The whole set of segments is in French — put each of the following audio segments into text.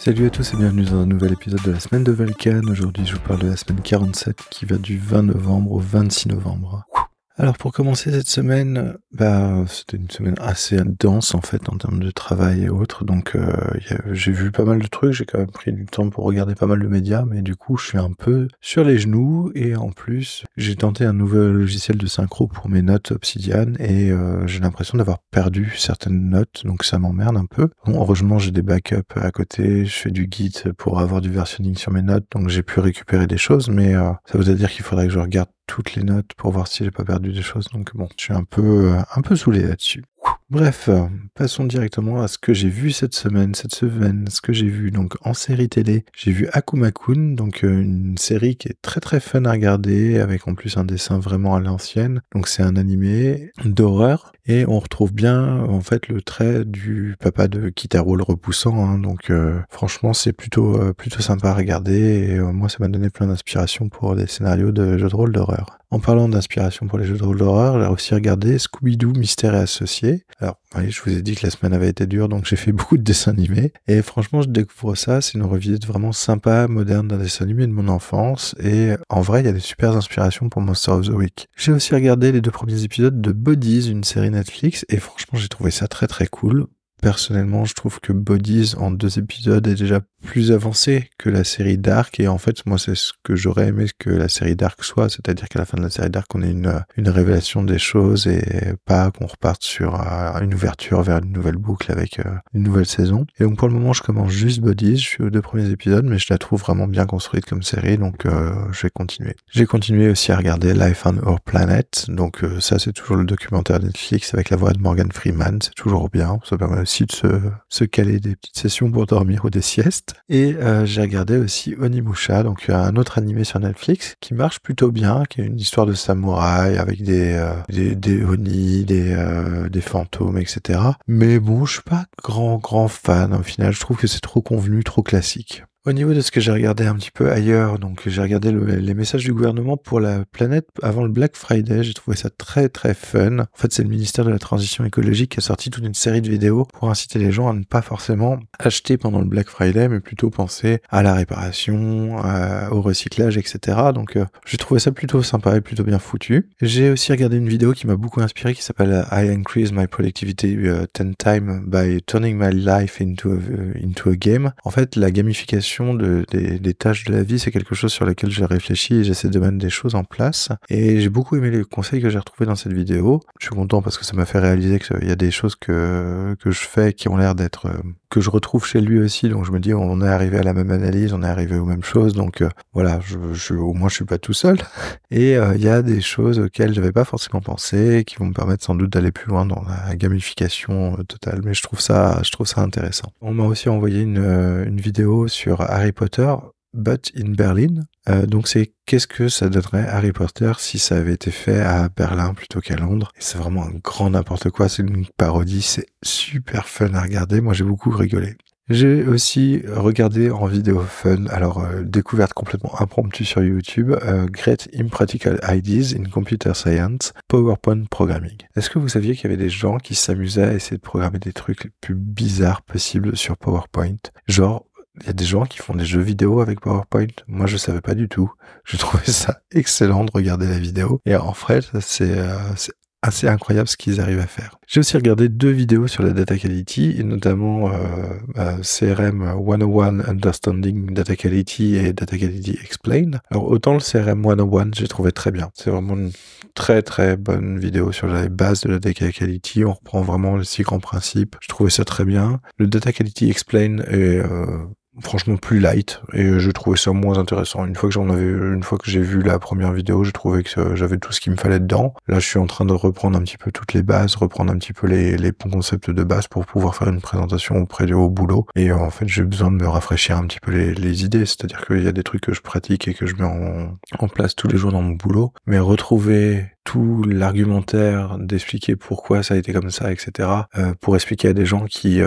Salut à tous et bienvenue dans un nouvel épisode de la semaine de Vulcan. Aujourd'hui je vous parle de la semaine 47 qui va du 20 novembre au 26 novembre. Alors pour commencer cette semaine, c'était une semaine assez dense en fait en termes de travail et autres, donc j'ai vu pas mal de trucs, j'ai quand même pris du temps pour regarder pas mal de médias, mais du coup je suis un peu sur les genoux et en plus j'ai tenté un nouvel logiciel de synchro pour mes notes Obsidian et j'ai l'impression d'avoir perdu certaines notes, donc ça m'emmerde un peu. Bon, heureusement j'ai des backups à côté, je fais du Git pour avoir du versionning sur mes notes, donc j'ai pu récupérer des choses, mais ça voudrait dire qu'il faudrait que je regarde toutes les notes pour voir si j'ai pas perdu des choses, donc bon, je suis un peu saoulé là-dessus. Bref, passons directement à ce que j'ai vu cette semaine, ce que j'ai vu donc en série télé, j'ai vu Akuma-kun, donc une série qui est très très fun à regarder, avec en plus un dessin vraiment à l'ancienne, donc c'est un animé d'horreur, et on retrouve bien en fait le trait du papa de Kitaro le repoussant, hein, donc franchement c'est plutôt sympa à regarder, et moi ça m'a donné plein d'inspiration pour des scénarios de jeux de rôle d'horreur. En parlant d'inspiration pour les jeux de rôle d'horreur, j'ai aussi regardé Scooby-Doo Mystère et Associés. Alors, oui, je vous ai dit que la semaine avait été dure, donc j'ai fait beaucoup de dessins animés. Et franchement, je découvre ça, c'est une revisite vraiment sympa, moderne d'un dessin animé de mon enfance. Et en vrai, il y a des super inspirations pour Monster of the Week. J'ai aussi regardé les 2 premiers épisodes de Bodies, une série Netflix, et franchement, j'ai trouvé ça très très cool. Personnellement, je trouve que Bodies, en 2 épisodes, est déjà plus avancé que la série Dark, et en fait, moi, c'est ce que j'aurais aimé que la série Dark soit, c'est-à-dire qu'à la fin de la série Dark, on ait une révélation des choses, et pas qu'on reparte sur une ouverture vers une nouvelle boucle avec une nouvelle saison. Et donc, pour le moment, je commence juste Bodies, je suis aux 2 premiers épisodes, mais je la trouve vraiment bien construite comme série, donc je vais continuer. J'ai continué aussi à regarder Life on Our Planet, donc ça, c'est toujours le documentaire Netflix avec la voix de Morgan Freeman, c'est toujours bien, ça permet aussi de se caler des petites sessions pour dormir ou des siestes. Et j'ai regardé aussi Onimusha, donc un autre animé sur Netflix qui marche plutôt bien, qui est une histoire de samouraï avec des oni, des fantômes, etc. Mais bon, je suis pas grand fan au final, je trouve que c'est trop convenu, trop classique. Au niveau de ce que j'ai regardé un petit peu ailleurs, donc j'ai regardé les messages du gouvernement pour la planète avant le Black Friday, j'ai trouvé ça très très fun. En fait, c'est le ministère de la Transition écologique qui a sorti toute une série de vidéos pour inciter les gens à ne pas forcément acheter pendant le Black Friday, mais plutôt penser à la réparation, au recyclage, etc. Donc j'ai trouvé ça plutôt sympa et plutôt bien foutu. J'ai aussi regardé une vidéo qui m'a beaucoup inspiré qui s'appelle I Increase My Productivity 10 times by turning my life into a game. En fait, la gamification des tâches de la vie, c'est quelque chose sur lequel j'ai réfléchi et j'essaie de mettre des choses en place. Et j'ai beaucoup aimé les conseils que j'ai retrouvés dans cette vidéo. Je suis content parce que ça m'a fait réaliser qu'il y a des choses que je fais qui ont l'air d'être que je retrouve chez lui aussi. Donc je me dis, on est arrivé à la même analyse, on est arrivé aux mêmes choses. Donc voilà, au moins je suis pas tout seul. Et il y a des choses auxquelles j'avais pas forcément pensé, qui vont me permettre sans doute d'aller plus loin dans la gamification totale. Mais je trouve ça intéressant. On m'a aussi envoyé une vidéo sur Harry Potter, But in Berlin. Donc c'est qu'est-ce que ça donnerait Harry Potter si ça avait été fait à Berlin plutôt qu'à Londres. Et c'est vraiment un grand n'importe quoi, c'est une parodie, c'est super fun à regarder, moi j'ai beaucoup rigolé. J'ai aussi regardé en vidéo fun, alors découverte complètement impromptue sur YouTube, Great Impractical Ideas in Computer Science, PowerPoint Programming. Est-ce que vous saviez qu'il y avait des gens qui s'amusaient à essayer de programmer des trucs les plus bizarres possibles sur PowerPoint? Genre, il y a des gens qui font des jeux vidéo avec PowerPoint. Moi, je savais pas du tout. Je trouvais ça excellent de regarder la vidéo. Et en fait, c'est assez incroyable ce qu'ils arrivent à faire. J'ai aussi regardé 2 vidéos sur la data quality, et notamment CRM 101 Understanding Data Quality et Data Quality Explained. Alors autant le CRM 101, j'ai trouvé très bien. C'est vraiment une très très bonne vidéo sur les bases de la data quality. On reprend vraiment les 6 grands principes. Je trouvais ça très bien. Le Data Quality Explained est franchement plus light, et je trouvais ça moins intéressant. Une fois que j'ai vu la première vidéo, j'ai trouvé que j'avais tout ce qu'il me fallait dedans. Là, je suis en train de reprendre un petit peu toutes les bases, reprendre un petit peu les bons concepts de base pour pouvoir faire une présentation au boulot. Et en fait, j'ai besoin de me rafraîchir un petit peu les idées. C'est-à-dire qu'il y a des trucs que je pratique et que je mets en place tous les jours dans mon boulot. Mais retrouver tout l'argumentaire d'expliquer pourquoi ça a été comme ça, etc., pour expliquer à des gens qui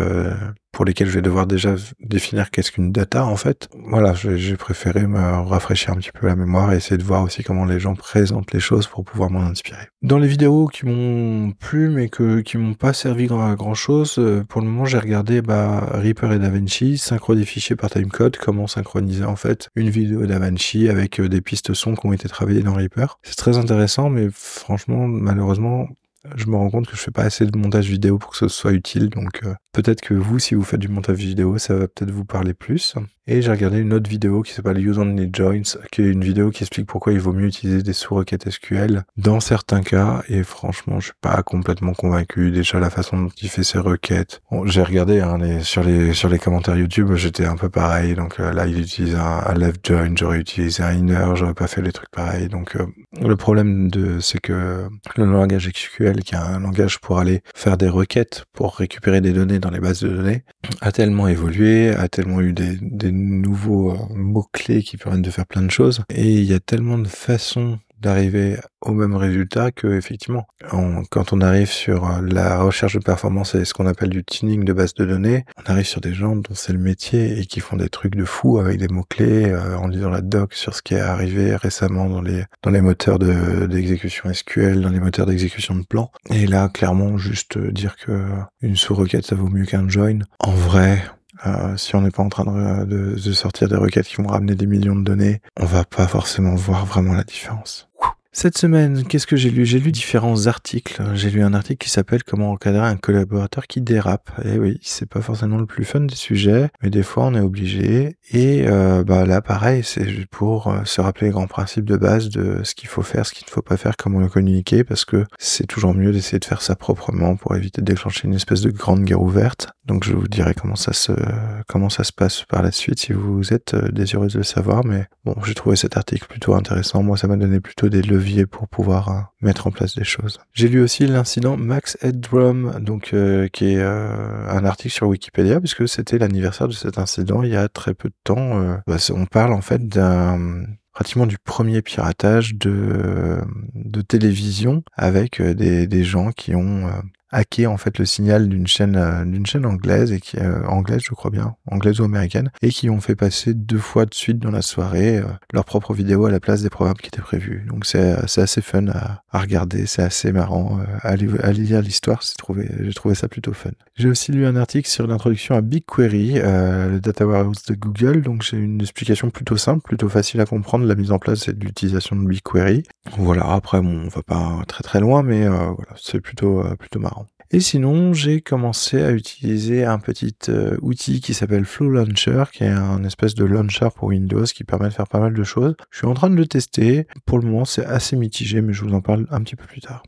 pour lesquels je vais devoir déjà définir qu'est-ce qu'une data en fait. Voilà, j'ai préféré me rafraîchir un petit peu la mémoire et essayer de voir aussi comment les gens présentent les choses pour pouvoir m'en inspirer. Dans les vidéos qui m'ont plu mais qui m'ont pas servi à grand chose, pour le moment j'ai regardé Reaper et DaVinci, synchro des fichiers par timecode, comment synchroniser en fait une vidéo DaVinci avec des pistes son qui ont été travaillées dans Reaper. C'est très intéressant, mais franchement, malheureusement, je me rends compte que je fais pas assez de montage vidéo pour que ce soit utile, donc peut-être que vous, si vous faites du montage vidéo, ça va peut-être vous parler plus. Et j'ai regardé une autre vidéo qui s'appelle Use Only Joins, qui est une vidéo qui explique pourquoi il vaut mieux utiliser des sous-requêtes SQL dans certains cas, et franchement, je suis pas complètement convaincu. Déjà, la façon dont il fait ses requêtes. Bon, j'ai regardé sur les commentaires YouTube, j'étais un peu pareil, donc là, il utilise un left join, j'aurais utilisé un inner, j'aurais pas fait les trucs pareils, donc le problème c'est que le langage SQL, qui est un langage pour aller faire des requêtes, pour récupérer des données dans les bases de données, a tellement évolué, a tellement eu des nouveaux mots-clés qui permettent de faire plein de choses, et il y a tellement de façons d'arriver au même résultat que effectivement, quand on arrive sur la recherche de performance et ce qu'on appelle du tuning de base de données, on arrive sur des gens dont c'est le métier et qui font des trucs de fou avec des mots-clés, en lisant la doc sur ce qui est arrivé récemment dans les moteurs d'exécution SQL, dans les moteurs d'exécution de plans. Et là, clairement, juste dire que une sous-requête ça vaut mieux qu'un join. En vrai, si on n'est pas en train de sortir des requêtes qui vont ramener des millions de données, on va pas forcément voir vraiment la différence. Cette semaine, qu'est-ce que j'ai lu? J'ai lu différents articles. J'ai lu un article qui s'appelle « Comment encadrer un collaborateur qui dérape ». Et oui, c'est pas forcément le plus fun des sujets, mais des fois on est obligé. Et là, pareil, c'est pour se rappeler les grands principes de base de ce qu'il faut faire, ce qu'il ne faut pas faire, comment le communiquer, parce que c'est toujours mieux d'essayer de faire ça proprement pour éviter de déclencher une espèce de grande guerre ouverte. Donc je vous dirai comment ça se passe par la suite si vous êtes désireux de le savoir. Mais bon, j'ai trouvé cet article plutôt intéressant. Moi, ça m'a donné plutôt des leviers pour pouvoir mettre en place des choses. J'ai lu aussi l'incident Max Headroom, donc qui est un article sur Wikipédia, puisque c'était l'anniversaire de cet incident il y a très peu de temps. On parle en fait pratiquement du premier piratage de télévision avec des gens qui ont hacké en fait le signal d'une chaîne anglaise et qui anglaise je crois bien, anglaise ou américaine, et qui ont fait passer 2 fois de suite dans la soirée leur propre vidéo à la place des programmes qui étaient prévus. Donc c'est assez fun à regarder, c'est assez marrant à lire l'histoire, j'ai trouvé ça plutôt fun. J'ai aussi lu un article sur l'introduction à BigQuery, le data warehouse de Google, donc j'ai une explication plutôt simple, plutôt facile à comprendre, la mise en place et de l'utilisation de BigQuery. Voilà, après on va pas très très loin, mais voilà, c'est plutôt marrant. Et sinon, j'ai commencé à utiliser un petit outil qui s'appelle Flow Launcher, qui est un espèce de launcher pour Windows qui permet de faire pas mal de choses. Je suis en train de le tester. Pour le moment, c'est assez mitigé, mais je vous en parle un petit peu plus tard.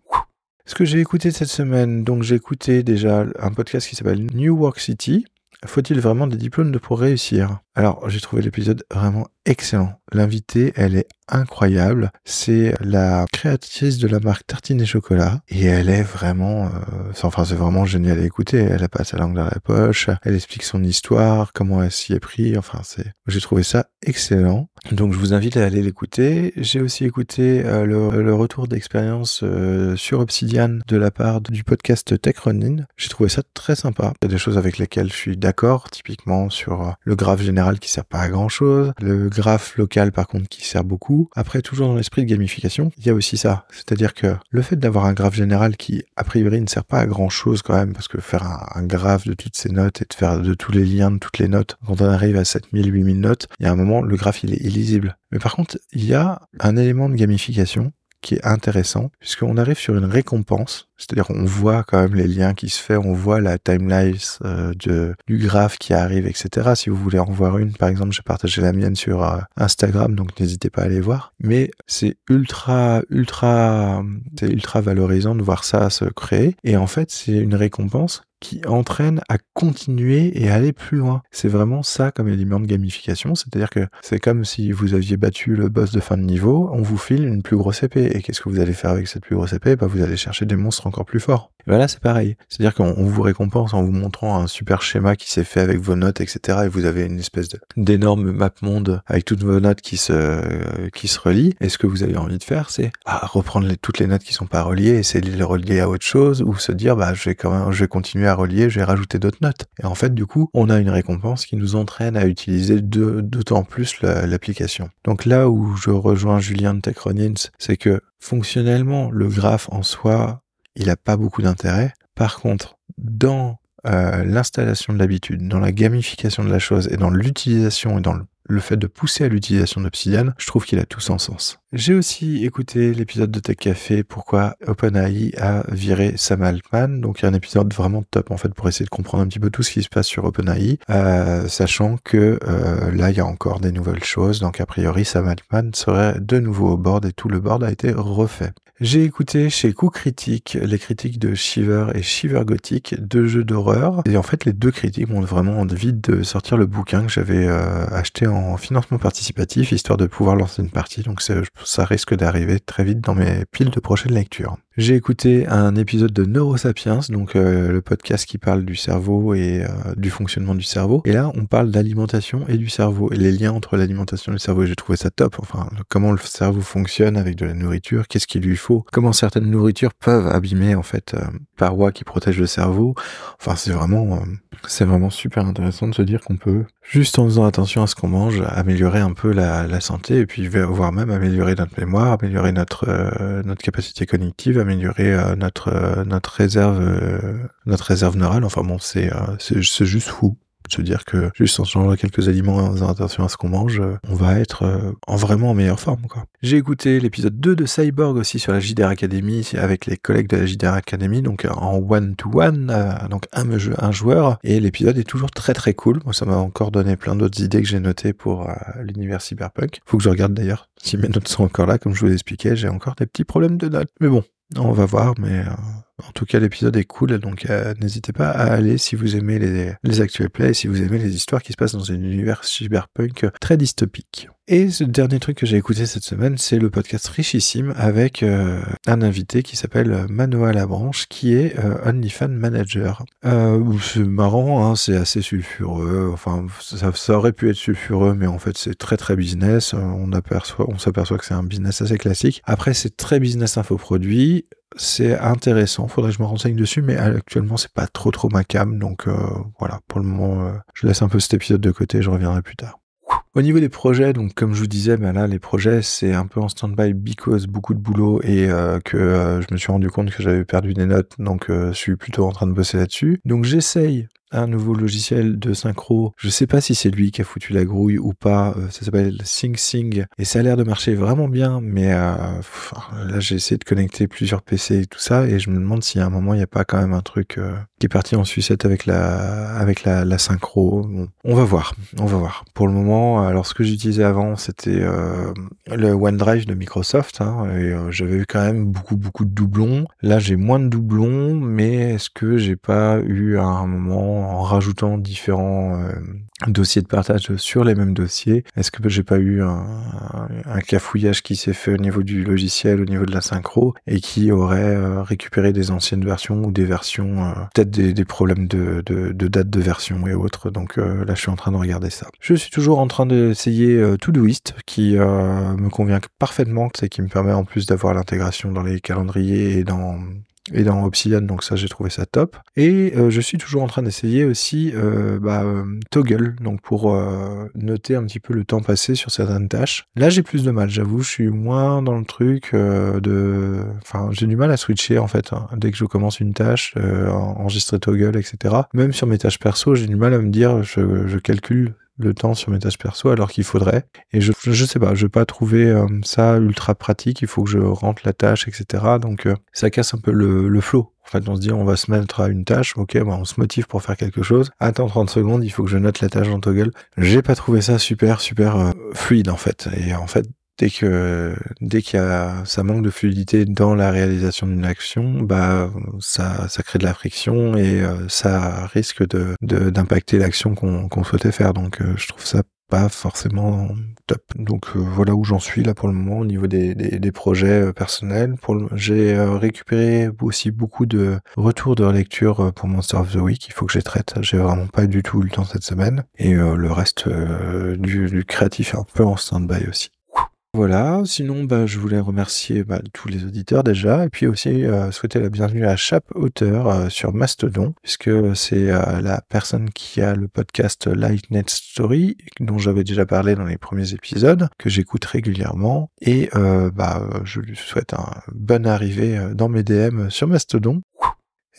Ce que j'ai écouté cette semaine, donc j'ai écouté déjà un podcast qui s'appelle New Work City. Faut-il vraiment des diplômes pour réussir? Alors, j'ai trouvé l'épisode vraiment excellent. L'invitée, elle est incroyable. C'est la créatrice de la marque Tartine et Chocolat. Et elle est vraiment... c'est vraiment génial à écouter. Elle a pas sa langue dans la poche. Elle explique son histoire, comment elle s'y est pris. J'ai trouvé ça excellent. Donc, je vous invite à aller l'écouter. J'ai aussi écouté le retour d'expérience sur Obsidian de la part du podcast Tech Running. J'ai trouvé ça très sympa. Il y a des choses avec lesquelles je suis d'accord, typiquement sur le graphe général qui sert pas à grand chose, le graphe local par contre qui sert beaucoup. Après, toujours dans l'esprit de gamification, il y a aussi ça, c'est-à-dire que le fait d'avoir un graphe général qui a priori ne sert pas à grand chose quand même, parce que faire un graphe de toutes ces notes et de faire de tous les liens de toutes les notes, quand on arrive à 7000, 8000 notes, il y a un moment le graphe il est illisible. Mais par contre, il y a un élément de gamification qui est intéressant, puisqu'on arrive sur une récompense, c'est-à-dire on voit quand même les liens qui se font, on voit la timeline du graphe qui arrive, etc. Si vous voulez en voir une, par exemple, j'ai partagé la mienne sur Instagram, donc n'hésitez pas à aller voir. Mais c'est ultra valorisant de voir ça se créer, et en fait c'est une récompense qui entraîne à continuer et à aller plus loin. C'est vraiment ça comme élément de gamification, c'est-à-dire que c'est comme si vous aviez battu le boss de fin de niveau, on vous file une plus grosse épée, et qu'est-ce que vous allez faire avec cette plus grosse épée? Vous allez chercher des monstres encore plus fort. Et là, c'est pareil. C'est-à-dire qu'on vous récompense en vous montrant un super schéma qui s'est fait avec vos notes, etc. Et vous avez une espèce d'énorme map monde avec toutes vos notes qui se relient. Et ce que vous avez envie de faire, c'est reprendre toutes les notes qui sont pas reliées, essayer de les relier à autre chose, ou se dire, je vais continuer à relier, je vais rajouter d'autres notes. Et en fait, du coup, on a une récompense qui nous entraîne à utiliser d'autant plus l'application. Donc là où je rejoins Julien de TechRunins, c'est que fonctionnellement, le graphe en soi, il n'a pas beaucoup d'intérêt. Par contre, dans l'installation de l'habitude, dans la gamification de la chose et dans l'utilisation et dans le fait de pousser à l'utilisation d'Obsidian, je trouve qu'il a tout son sens. J'ai aussi écouté l'épisode de Tech Café, pourquoi OpenAI a viré Sam Altman. Donc il y a un épisode vraiment top en fait pour essayer de comprendre un petit peu tout ce qui se passe sur OpenAI, sachant que là il y a encore des nouvelles choses. Donc a priori Sam Altman serait de nouveau au board et tout le board a été refait. J'ai écouté chez Coup Critique les critiques de Shiver et Shiver Gothic, 2 jeux d'horreur. Et en fait, les 2 critiques m'ont vraiment envie de sortir le bouquin que j'avais acheté en financement participatif, histoire de pouvoir lancer une partie. Donc ça risque d'arriver très vite dans mes piles de prochaines lectures. J'ai écouté un épisode de Neurosapiens, donc le podcast qui parle du cerveau et du fonctionnement du cerveau. Et là, on parle d'alimentation et du cerveau, et les liens entre l'alimentation et le cerveau. Et j'ai trouvé ça top. Enfin, comment le cerveau fonctionne avec de la nourriture, qu'est-ce qu'il lui faut, comment certaines nourritures peuvent abîmer en fait parois qui protègent le cerveau. Enfin, c'est vraiment super intéressant de se dire qu'on peut, juste en faisant attention à ce qu'on mange, améliorer un peu la santé, et puis voire même améliorer notre mémoire, améliorer notre capacité cognitive, améliorer notre réserve neurale. Enfin bon, c'est juste fou. Se dire que juste en changeant quelques aliments et en faisant attention à ce qu'on mange, on va être vraiment en meilleure forme, quoi. J'ai écouté l'épisode 2 de Cyborg aussi sur la JDR Academy avec les collègues de la JDR Academy, donc en one-to-one, donc un joueur, et l'épisode est toujours très très cool. Moi, ça m'a encore donné plein d'autres idées que j'ai notées pour l'univers cyberpunk. Faut que je regarde d'ailleurs si mes notes sont encore là, comme je vous l'expliquais, j'ai encore des petits problèmes de notes. Mais bon, on va voir, mais en tout cas l'épisode est cool, donc n'hésitez pas à aller si vous aimez les actual plays, si vous aimez les histoires qui se passent dans un univers cyberpunk très dystopique. Et ce dernier truc que j'ai écouté cette semaine, c'est le podcast Richissime avec un invité qui s'appelle Manoa Labranche, qui est OnlyFans Manager. C'est marrant, hein, c'est assez sulfureux, enfin ça aurait pu être sulfureux, mais en fait c'est très très business, on s'aperçoit que c'est un business assez classique. Après c'est très business infoproduit, c'est intéressant, faudrait que je me renseigne dessus, mais actuellement c'est pas trop ma cam, donc voilà, pour le moment je laisse un peu cet épisode de côté, je reviendrai plus tard. Au niveau des projets, donc comme je vous disais, là les projets c'est un peu en stand-by because beaucoup de boulot et que je me suis rendu compte que j'avais perdu des notes, donc je suis plutôt en train de bosser là-dessus. Donc j'essaye un nouveau logiciel de synchro. Je sais pas si c'est lui qui a foutu la grouille ou pas. Ça s'appelle SingSing et ça a l'air de marcher vraiment bien. Mais là, j'ai essayé de connecter plusieurs PC et tout ça, et je me demande si à un moment il n'y a pas quand même un truc qui est parti en sucette avec la synchro. Bon, on va voir. Pour le moment, alors ce que j'utilisais avant, c'était le OneDrive de Microsoft, hein, et j'avais eu quand même beaucoup de doublons. Là, j'ai moins de doublons, mais est-ce que j'ai pas eu à un moment, en rajoutant différents dossiers de partage sur les mêmes dossiers, est-ce que j'ai pas eu un cafouillage qui s'est fait au niveau du logiciel, au niveau de la synchro, et qui aurait récupéré des anciennes versions ou des versions, peut-être des problèmes de date de version et autres. Donc là, je suis en train de regarder ça. Je suis toujours en train d'essayer Todoist, qui me convient parfaitement, c'est qui me permet en plus d'avoir l'intégration dans les calendriers et dans Obsidian, donc ça j'ai trouvé ça top. Et je suis toujours en train d'essayer aussi Toggle, donc pour noter un petit peu le temps passé sur certaines tâches. Là j'ai plus de mal, j'avoue, je suis moins dans le truc j'ai du mal à switcher en fait, hein. Dès que je commence une tâche, enregistrer Toggle, etc. Même sur mes tâches perso, j'ai du mal à me dire, je calcule le temps sur mes tâches perso alors qu'il faudrait, et je sais pas, je vais pas trouver ça ultra pratique, il faut que je rentre la tâche, etc. Donc ça casse un peu le flow. En fait, on se dit, on va se mettre à une tâche, ok, on se motive pour faire quelque chose. Attends 30 secondes, il faut que je note la tâche dans Toggle. J'ai pas trouvé ça super fluide en fait. Et en fait, dès qu'il y a ça manque de fluidité dans la réalisation d'une action, ça crée de la friction et ça risque d'impacter l'action qu'on souhaitait faire. Donc je trouve ça pas forcément top. Donc voilà où j'en suis là pour le moment au niveau des projets personnels. J'ai récupéré aussi beaucoup de retours de lecture pour Monster of the Week. Il faut que je les traite. J'ai vraiment pas du tout eu le temps cette semaine. Et le reste du créatif est un peu en stand-by aussi. Voilà, sinon je voulais remercier tous les auditeurs déjà, et puis aussi souhaiter la bienvenue à Chap Auteur sur Mastodon, puisque c'est la personne qui a le podcast Lightnet Story, dont j'avais déjà parlé dans les premiers épisodes, que j'écoute régulièrement, et je lui souhaite une bonne arrivée dans mes DM sur Mastodon.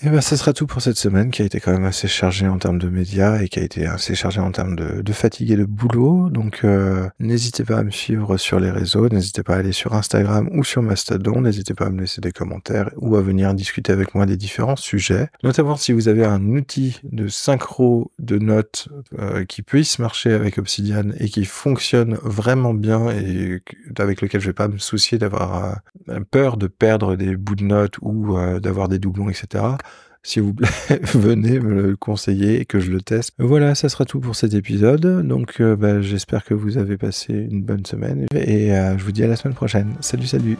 Et ça sera tout pour cette semaine qui a été quand même assez chargée en termes de médias et qui a été assez chargée en termes de fatigue et de boulot. Donc n'hésitez pas à me suivre sur les réseaux, n'hésitez pas à aller sur Instagram ou sur Mastodon, n'hésitez pas à me laisser des commentaires ou à venir discuter avec moi des différents sujets. Notamment si vous avez un outil de synchro de notes qui puisse marcher avec Obsidian et qui fonctionne vraiment bien et avec lequel je vais pas me soucier d'avoir peur de perdre des bouts de notes ou d'avoir des doublons, etc. S'il vous plaît, venez me le conseiller et que je le teste. Voilà, ça sera tout pour cet épisode. Donc, j'espère que vous avez passé une bonne semaine et je vous dis à la semaine prochaine. Salut, salut!